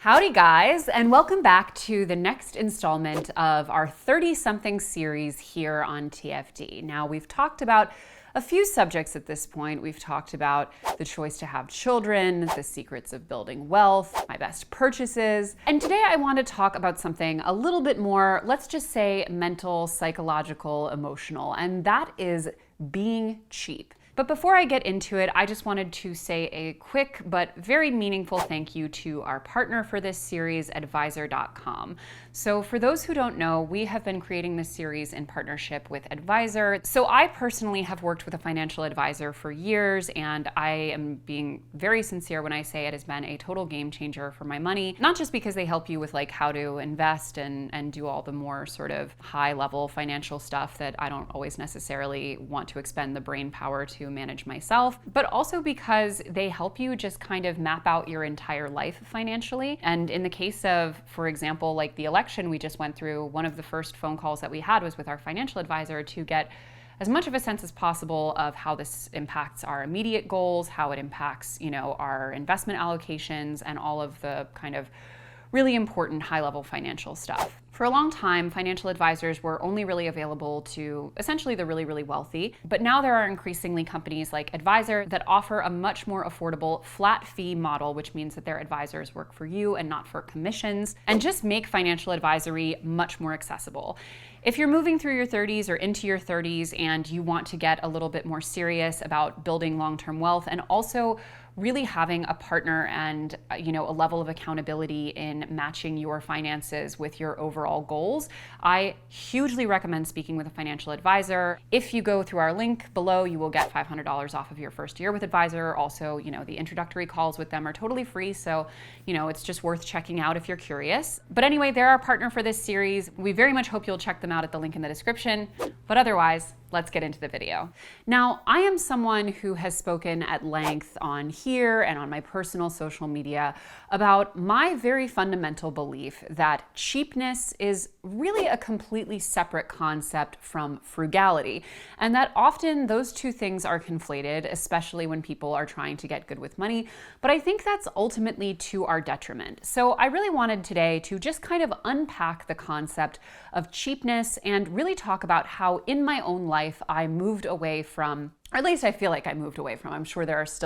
Howdy guys, and welcome back to the next installment of our 30-something series here on TFD. Now, we've talked about a few subjects at this point. We've talked about the choice to have children, the secrets of building wealth, my best purchases, and today I want to talk about something a little bit more, let's just say mental, psychological, emotional, and that is being cheap. But before I get into it, I just wanted to say a quick but very meaningful thank you to our partner for this series, Advisor.com. So for those who don't know, we have been creating this series in partnership with Advisor. So I personally have worked with a financial advisor for years, and I am being very sincere when I say it has been a total game changer for my money. Not just because they help you with like how to invest and do all the more sort of high level financial stuff that I don't always necessarily want to expend the brain power to manage myself, but also because they help you just kind of map out your entire life financially. And in the case of, for example, like the election we just went through, one of the first phone calls that we had was with our financial advisor to get as much of a sense as possible of how this impacts our immediate goals, how it impacts, our investment allocations, and all of the kind of really important high-level financial stuff. For a long time, financial advisors were only really available to essentially the really, really wealthy, but now there are increasingly companies like Advisor that offer a much more affordable flat fee model, which means that their advisors work for you and not for commissions, and just make financial advisory much more accessible. If you're moving through your 30s or into your 30s and you want to get a little bit more serious about building long-term wealth and also really having a partner and a level of accountability in matching your finances with your overall goals, I hugely recommend speaking with a financial advisor. If you go through our link below, you will get $500 off of your first year with Advisor. Also, the introductory calls with them are totally free, so it's just worth checking out if you're curious. But anyway, they're our partner for this series. We very much hope you'll check them out at the link in the description. But otherwise, let's get into the video. Now, I am someone who has spoken at length on here and on my personal social media about my very fundamental belief that cheapness is really a completely separate concept from frugality, and that often those two things are conflated, especially when people are trying to get good with money. But I think that's ultimately to our detriment. So I really wanted today to just kind of unpack the concept of cheapness and really talk about how in my own life I moved away from, or at least I feel like I moved away from. I'm sure there's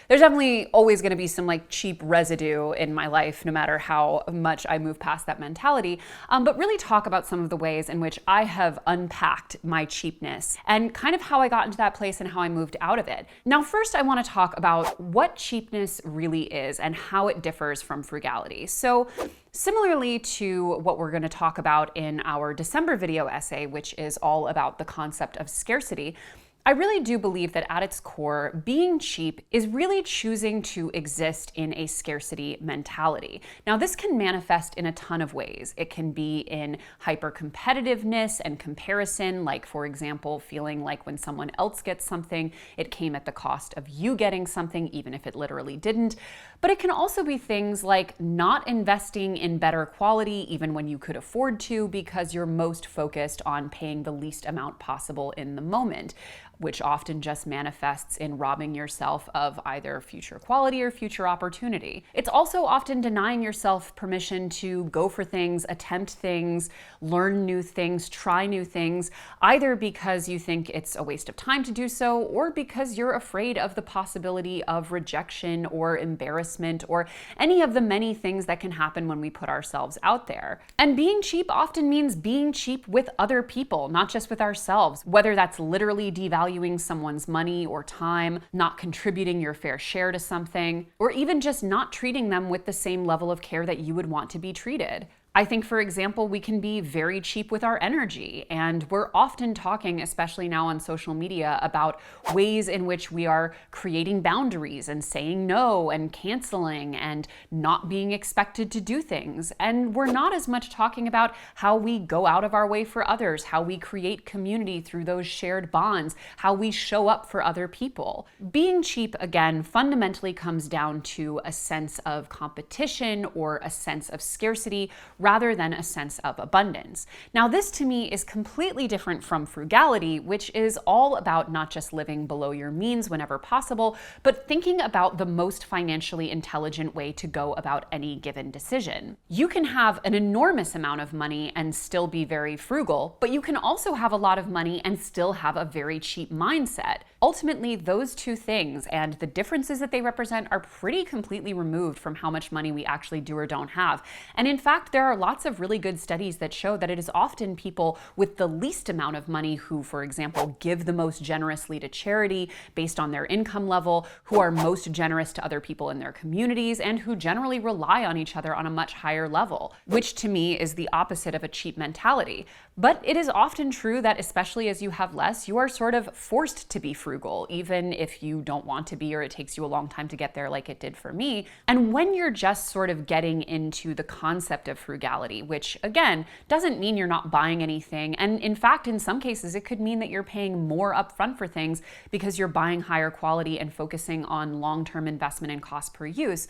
definitely always going to be some like cheap residue in my life, no matter how much I move past that mentality. But really talk about some of the ways in which I have unpacked my cheapness and kind of how I got into that place and how I moved out of it. Now, first, I want to talk about what cheapness really is and how it differs from frugality. So similarly to what we're going to talk about in our December video essay, which is all about the concept of scarcity, I really do believe that at its core, being cheap is really choosing to exist in a scarcity mentality. Now, this can manifest in a ton of ways. It can be in hyper-competitiveness and comparison, like, for example, feeling like when someone else gets something, it came at the cost of you getting something, even if it literally didn't. But it can also be things like not investing in better quality, even when you could afford to, because you're most focused on paying the least amount possible in the moment, which often just manifests in robbing yourself of either future quality or future opportunity. It's also often denying yourself permission to go for things, attempt things, learn new things, try new things, either because you think it's a waste of time to do so, or because you're afraid of the possibility of rejection or embarrassment or any of the many things that can happen when we put ourselves out there. And being cheap often means being cheap with other people, not just with ourselves, whether that's literally devaluing someone's money or time, not contributing your fair share to something, or even just not treating them with the same level of care that you would want to be treated. I think, for example, we can be very cheap with our energy, and we're often talking, especially now on social media, about ways in which we are creating boundaries and saying no and canceling and not being expected to do things. And we're not as much talking about how we go out of our way for others, how we create community through those shared bonds, how we show up for other people. Being cheap, again, fundamentally comes down to a sense of competition or a sense of scarcity rather than a sense of abundance. Now, this to me is completely different from frugality, which is all about not just living below your means whenever possible, but thinking about the most financially intelligent way to go about any given decision. You can have an enormous amount of money and still be very frugal, but you can also have a lot of money and still have a very cheap mindset. Ultimately, those two things and the differences that they represent are pretty completely removed from how much money we actually do or don't have. And in fact, there are lots of really good studies that show that it is often people with the least amount of money who, for example, give the most generously to charity based on their income level, who are most generous to other people in their communities, and who generally rely on each other on a much higher level, which to me is the opposite of a cheap mentality. But it is often true that especially as you have less, you are sort of forced to be frugal, even if you don't want to be or it takes you a long time to get there like it did for me. And when you're just sort of getting into the concept of frugality, which again, doesn't mean you're not buying anything. And in fact, in some cases, it could mean that you're paying more upfront for things because you're buying higher quality and focusing on long-term investment and cost per use.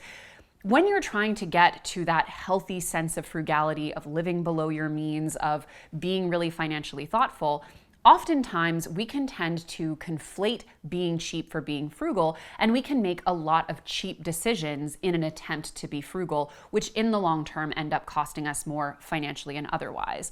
When you're trying to get to that healthy sense of frugality, of living below your means, of being really financially thoughtful, oftentimes we can tend to conflate being cheap for being frugal, and we can make a lot of cheap decisions in an attempt to be frugal, which in the long term end up costing us more financially and otherwise.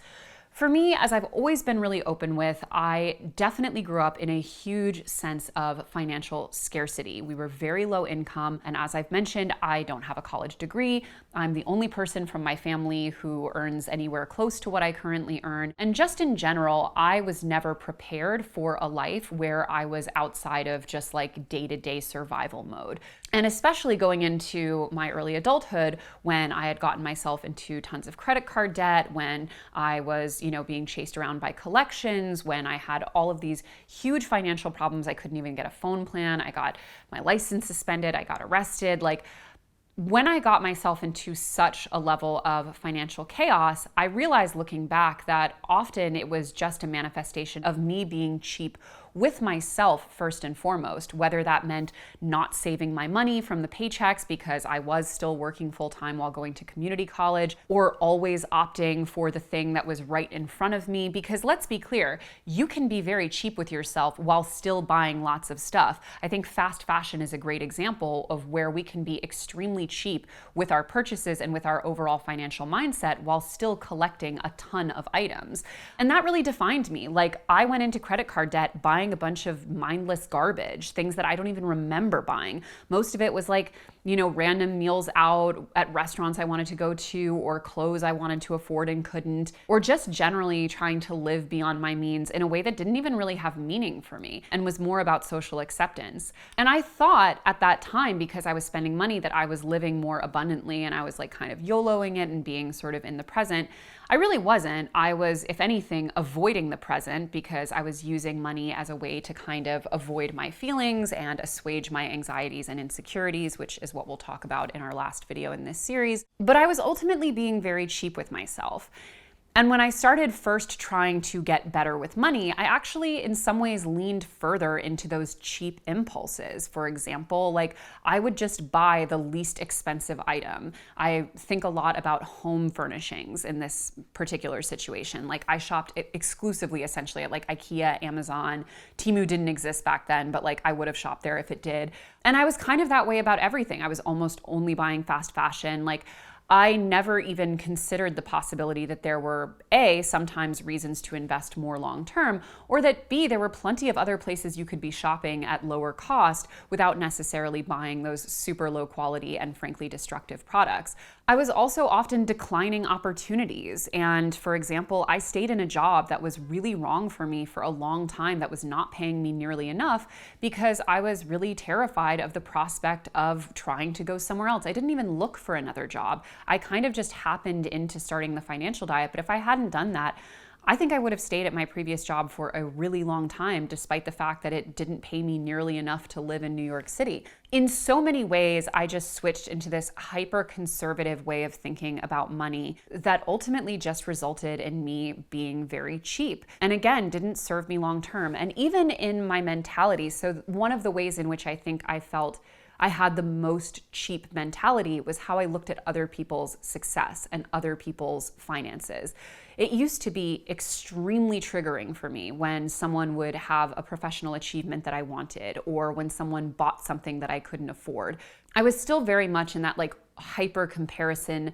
For me, as I've always been really open with, I definitely grew up in a huge sense of financial scarcity. We were very low income, and as I've mentioned, I don't have a college degree. I'm the only person from my family who earns anywhere close to what I currently earn. And just in general, I was never prepared for a life where I was outside of just like day-to-day survival mode. And especially going into my early adulthood, when I had gotten myself into tons of credit card debt, when I was, being chased around by collections, when I had all of these huge financial problems, I couldn't even get a phone plan, I got my license suspended, I got arrested. When I got myself into such a level of financial chaos, I realized looking back that often it was just a manifestation of me being cheap with myself first and foremost, whether that meant not saving my money from the paychecks because I was still working full-time while going to community college, or always opting for the thing that was right in front of me. Because let's be clear, you can be very cheap with yourself while still buying lots of stuff. I think fast fashion is a great example of where we can be extremely cheap with our purchases and with our overall financial mindset while still collecting a ton of items. And that really defined me. I went into credit card debt buying a bunch of mindless garbage, things that I don't even remember buying. Most of it was random meals out at restaurants I wanted to go to, or clothes I wanted to afford and couldn't, or just generally trying to live beyond my means in a way that didn't even really have meaning for me and was more about social acceptance. And I thought at that time, because I was spending money, that I was living more abundantly and I was kind of YOLOing it and being sort of in the present. I really wasn't. I was, if anything, avoiding the present because I was using money as a way to kind of avoid my feelings and assuage my anxieties and insecurities, which is what we'll talk about in our last video in this series. But I was ultimately being very cheap with myself. And when I started first trying to get better with money, I actually in some ways leaned further into those cheap impulses. For example, I would just buy the least expensive item. I think a lot about home furnishings in this particular situation. I shopped exclusively essentially at IKEA, Amazon. Temu didn't exist back then, but I would have shopped there if it did. And I was kind of that way about everything. I was almost only buying fast fashion. I never even considered the possibility that there were A, sometimes reasons to invest more long term, or that B, there were plenty of other places you could be shopping at lower cost without necessarily buying those super low quality and frankly destructive products. I was also often declining opportunities. And for example, I stayed in a job that was really wrong for me for a long time, that was not paying me nearly enough because I was really terrified of the prospect of trying to go somewhere else. I didn't even look for another job. I kind of just happened into starting the financial diet. But if I hadn't done that, I think I would have stayed at my previous job for a really long time, despite the fact that it didn't pay me nearly enough to live in New York City. In so many ways, I just switched into this hyper-conservative way of thinking about money that ultimately just resulted in me being very cheap. And again, didn't serve me long term. And even in my mentality, so one of the ways in which I think I felt I had the most cheap mentality was how I looked at other people's success and other people's finances. It used to be extremely triggering for me when someone would have a professional achievement that I wanted, or when someone bought something that I couldn't afford. I was still very much in that like hyper comparison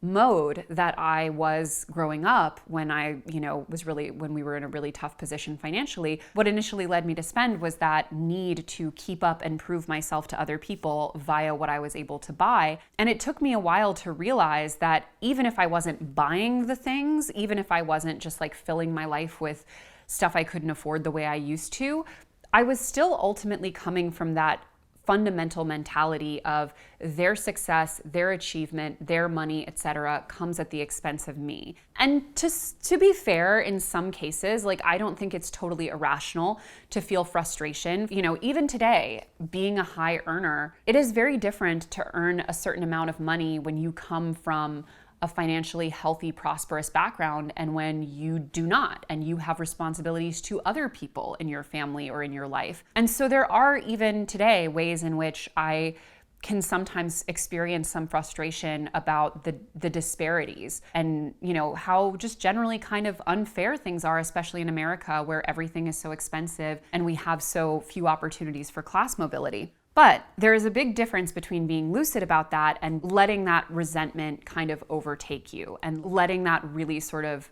mode that I was growing up when when we were in a really tough position financially. What initially led me to spend was that need to keep up and prove myself to other people via what I was able to buy. And it took me a while to realize that even if I wasn't buying the things, even if I wasn't just like filling my life with stuff I couldn't afford the way I used to, I was still ultimately coming from that fundamental mentality of their success, their achievement, their money, etc., comes at the expense of me. And to be fair, in some cases, like I don't think it's totally irrational to feel frustration. Even today, being a high earner, it is very different to earn a certain amount of money when you come from a financially healthy, prosperous background, and when you do not, and you have responsibilities to other people in your family or in your life. And so there are even today ways in which I can sometimes experience some frustration about the disparities and how just generally kind of unfair things are, especially in America where everything is so expensive and we have so few opportunities for class mobility. But there is a big difference between being lucid about that and letting that resentment kind of overtake you and letting that really sort of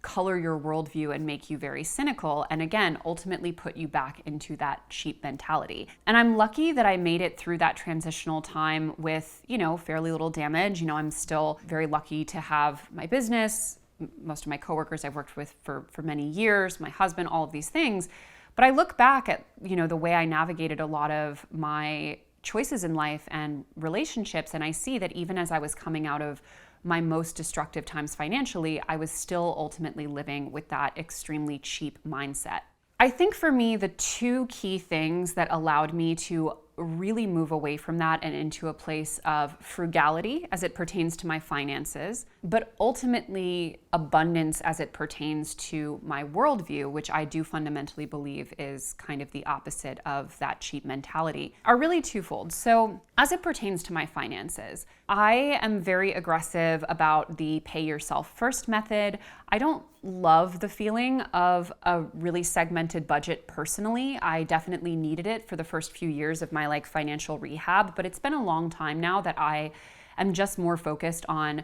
color your worldview and make you very cynical, and again, ultimately put you back into that cheap mentality. And I'm lucky that I made it through that transitional time with, fairly little damage. I'm still very lucky to have my business, most of my coworkers I've worked with for many years, my husband, all of these things. But I look back at, the way I navigated a lot of my choices in life and relationships, and I see that even as I was coming out of my most destructive times financially, I was still ultimately living with that extremely cheap mindset. I think for me, the two key things that allowed me to really move away from that and into a place of frugality as it pertains to my finances, but ultimately abundance as it pertains to my worldview, which I do fundamentally believe is kind of the opposite of that cheap mentality, are really twofold. So as it pertains to my finances, I am very aggressive about the pay yourself first method. I don't love the feeling of a really segmented budget personally. I definitely needed it for the first few years of my financial rehab, but it's been a long time now that I am just more focused on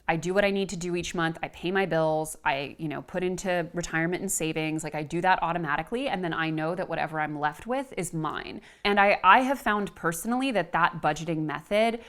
I do what I need to do each month. I pay my bills. I, put into retirement and savings. I do that automatically. And then I know that whatever I'm left with is mine. And I have found personally that budgeting method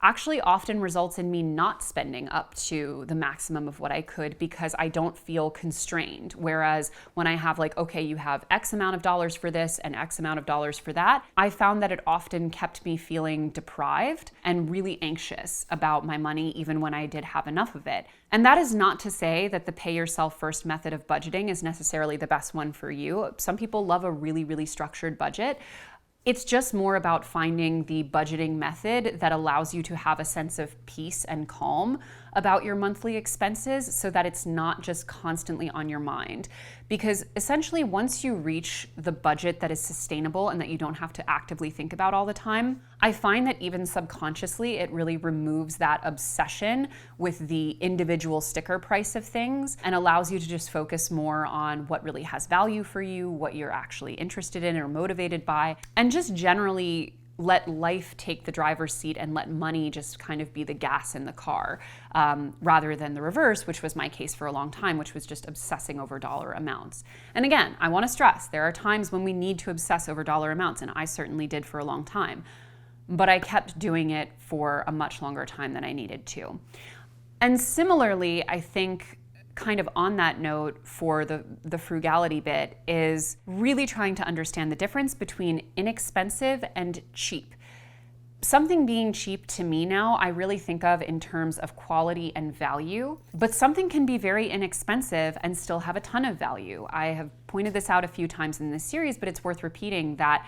actually often results in me not spending up to the maximum of what I could because I don't feel constrained. Whereas when I have okay, you have X amount of dollars for this and X amount of dollars for that, I found that it often kept me feeling deprived and really anxious about my money even when I did have enough of it. And that is not to say that the pay yourself first method of budgeting is necessarily the best one for you. Some people love a really, really structured budget. It's just more about finding the budgeting method that allows you to have a sense of peace and calm about your monthly expenses so that it's not just constantly on your mind. Because essentially, once you reach the budget that is sustainable and that you don't have to actively think about all the time, I find that even subconsciously, it really removes that obsession with the individual sticker price of things and allows you to just focus more on what really has value for you, what you're actually interested in or motivated by, and just generally let life take the driver's seat and let money just kind of be the gas in the car, rather than the reverse, which was my case for a long time, which was just obsessing over dollar amounts. And again, I want to stress, there are times when we need to obsess over dollar amounts, and I certainly did for a long time. But I kept doing it for a much longer time than I needed to. And similarly, I think kind of on that note for the frugality bit is really trying to understand the difference between inexpensive and cheap. Something being cheap to me now, I really think of in terms of quality and value, but something can be very inexpensive and still have a ton of value. I have pointed this out a few times in this series, but it's worth repeating that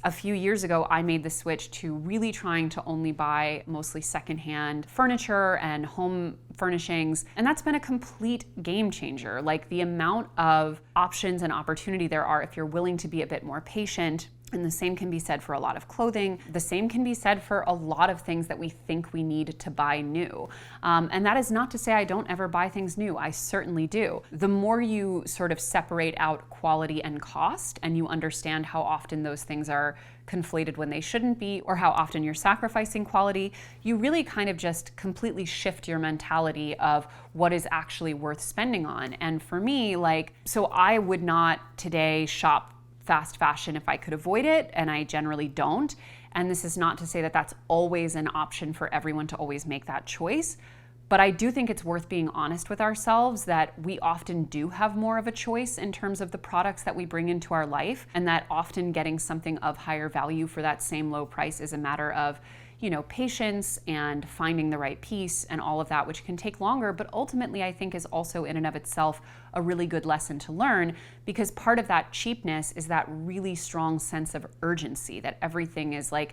a few years ago, I made the switch to really trying to only buy mostly secondhand furniture and home furnishings. And that's been a complete game changer. The amount of options and opportunity there are if you're willing to be a bit more patient And the same can be said for a lot of clothing. The same can be said for a lot of things that we think we need to buy new. And that is not to say I don't ever buy things new. I certainly do. The more you sort of separate out quality and cost, and you understand how often those things are conflated when they shouldn't be, or how often you're sacrificing quality, you really kind of just completely shift your mentality of what is actually worth spending on. And for me, so I would not today shop fast fashion if I could avoid it, and I generally don't. And this is not to say that that's always an option for everyone to always make that choice, but I do think it's worth being honest with ourselves that we often do have more of a choice in terms of the products that we bring into our life, and that often getting something of higher value for that same low price is a matter of patience and finding the right piece and all of that, which can take longer, but ultimately I think is also in and of itself a really good lesson to learn, because part of that cheapness is that really strong sense of urgency that everything is that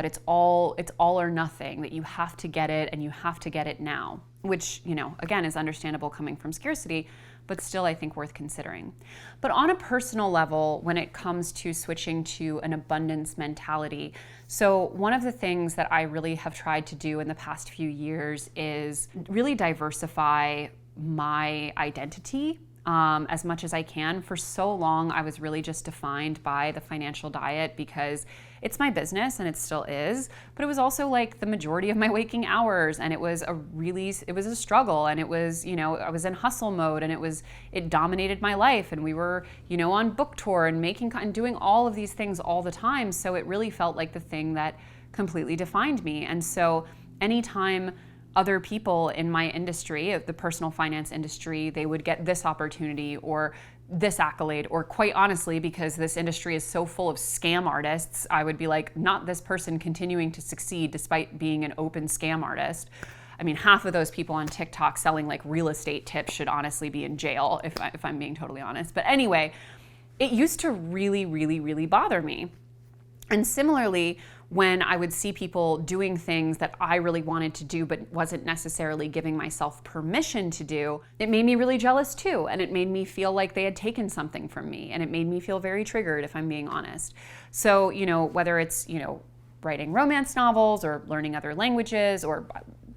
it's all or nothing, that you have to get it and you have to get it now, which, again, is understandable coming from scarcity, but still I think worth considering. But on a personal level, when it comes to switching to an abundance mentality, so one of the things that I really have tried to do in the past few years is really diversify my identity as much as I can. For so long, I was really just defined by the financial diet because it's my business and it still is, but it was also the majority of my waking hours, and it was a struggle, and it was, I was in hustle mode, and it dominated my life, and we were, on book tour and doing all of these things all the time. So it really felt like the thing that completely defined me. And so anytime other people in my industry, the personal finance industry, they would get this opportunity or this accolade, or quite honestly, because this industry is so full of scam artists, I would be like, not this person continuing to succeed despite being an open scam artist. I mean, half of those people on TikTok selling real estate tips should honestly be in jail, if I'm being totally honest. But anyway, it used to really, really, really bother me. And similarly, when I would see people doing things that I really wanted to do but wasn't necessarily giving myself permission to do, it made me really jealous too. And it made me feel like they had taken something from me. And it made me feel very triggered, if I'm being honest. So, whether it's, writing romance novels or learning other languages or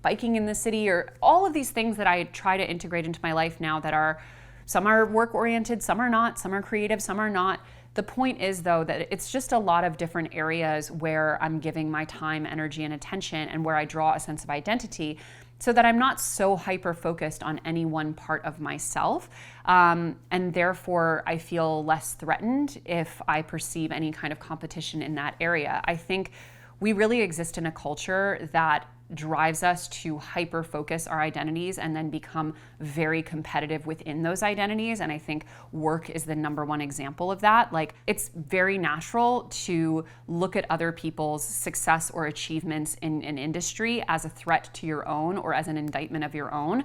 biking in the city, or all of these things that I try to integrate into my life now that are, some are work-oriented, some are not, some are creative, some are not. The point is, though, that it's just a lot of different areas where I'm giving my time, energy, and attention, and where I draw a sense of identity, so that I'm not so hyper-focused on any one part of myself. And therefore, I feel less threatened if I perceive any kind of competition in that area. I think we really exist in a culture that drives us to hyper-focus our identities and then become very competitive within those identities. And I think work is the number one example of that. It's very natural to look at other people's success or achievements in an industry as a threat to your own or as an indictment of your own.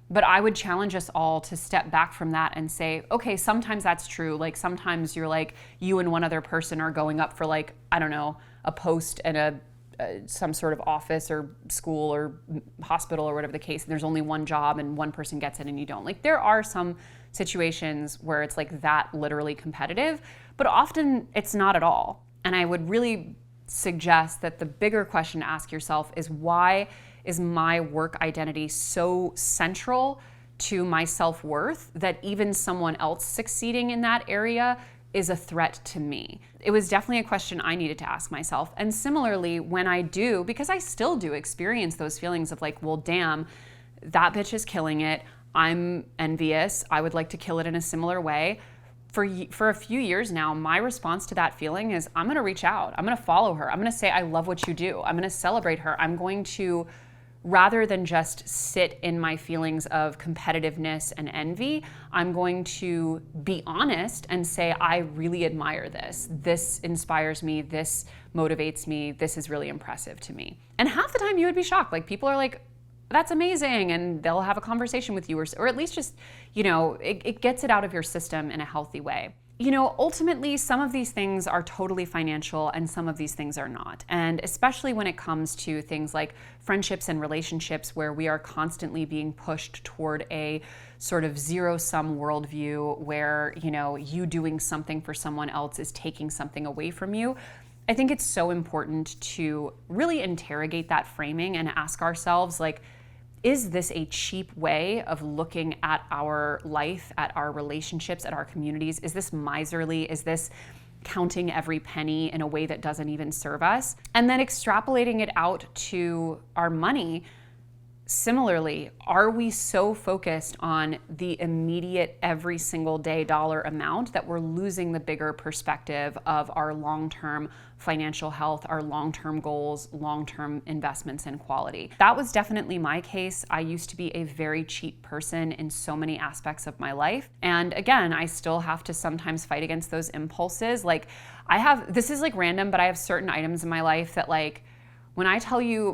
But I would challenge us all to step back from that and say, okay, sometimes that's true. Sometimes you're you and one other person are going up for I don't know, a post at some sort of office or school or hospital or whatever the case, and there's only one job and one person gets it and you don't. There are some situations where it's that literally competitive, but often it's not at all. And I would really suggest that the bigger question to ask yourself is, why is my work identity so central to my self-worth that even someone else succeeding in that area is a threat to me? It was definitely a question I needed to ask myself. And similarly, when I do, because I still do experience those feelings of well, damn, that bitch is killing it. I'm envious. I would like to kill it in a similar way. For a few years now, my response to that feeling is, I'm going to reach out. I'm going to follow her. I'm going to say, I love what you do. I'm going to celebrate her. I'm going to, rather than just sit in my feelings of competitiveness and envy, I'm going to be honest and say, I really admire this. This inspires me. This motivates me. This is really impressive to me. And half the time you would be shocked. People are like, that's amazing. And they'll have a conversation with you, or at least just, it gets it out of your system in a healthy way. ultimately, some of these things are totally financial and some of these things are not. And especially when it comes to things like friendships and relationships where we are constantly being pushed toward a sort of zero-sum worldview where, you doing something for someone else is taking something away from you. I think it's so important to really interrogate that framing and ask ourselves, like, is this a cheap way of looking at our life, at our relationships, at our communities? Is this miserly? Is this counting every penny in a way that doesn't even serve us? And then extrapolating it out to our money. Similarly, are we so focused on the immediate every single day dollar amount that we're losing the bigger perspective of our long-term financial health, our long-term goals, long-term investments in quality? That was definitely my case. I used to be a very cheap person in so many aspects of my life. And again, I still have to sometimes fight against those impulses. Like this is like random, but I have certain items in my life that, like, when I tell you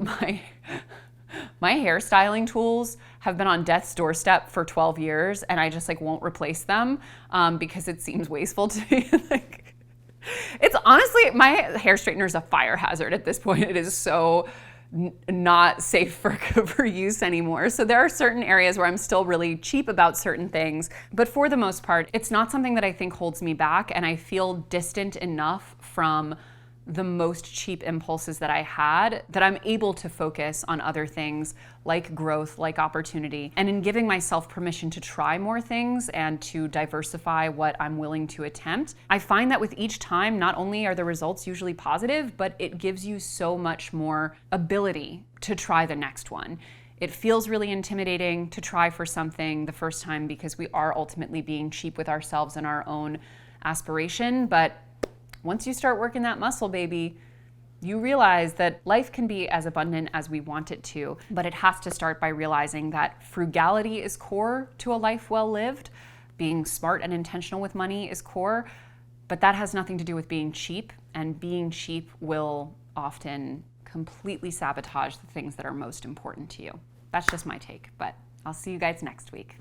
my hairstyling tools have been on death's doorstep for 12 years and I just won't replace them because it seems wasteful to me. It's honestly, my hair straightener is a fire hazard at this point. It is so not safe for use anymore. So there are certain areas where I'm still really cheap about certain things, but for the most part, it's not something that I think holds me back, and I feel distant enough from the most cheap impulses that I had that I'm able to focus on other things like growth, like opportunity, and in giving myself permission to try more things and to diversify what I'm willing to attempt. I find that with each time, not only are the results usually positive, but it gives you so much more ability to try the next one. It feels really intimidating to try for something the first time because we are ultimately being cheap with ourselves and our own aspiration, but once you start working that muscle, baby, you realize that life can be as abundant as we want it to, but it has to start by realizing that frugality is core to a life well lived. Being smart and intentional with money is core, but that has nothing to do with being cheap, and being cheap will often completely sabotage the things that are most important to you. That's just my take, but I'll see you guys next week.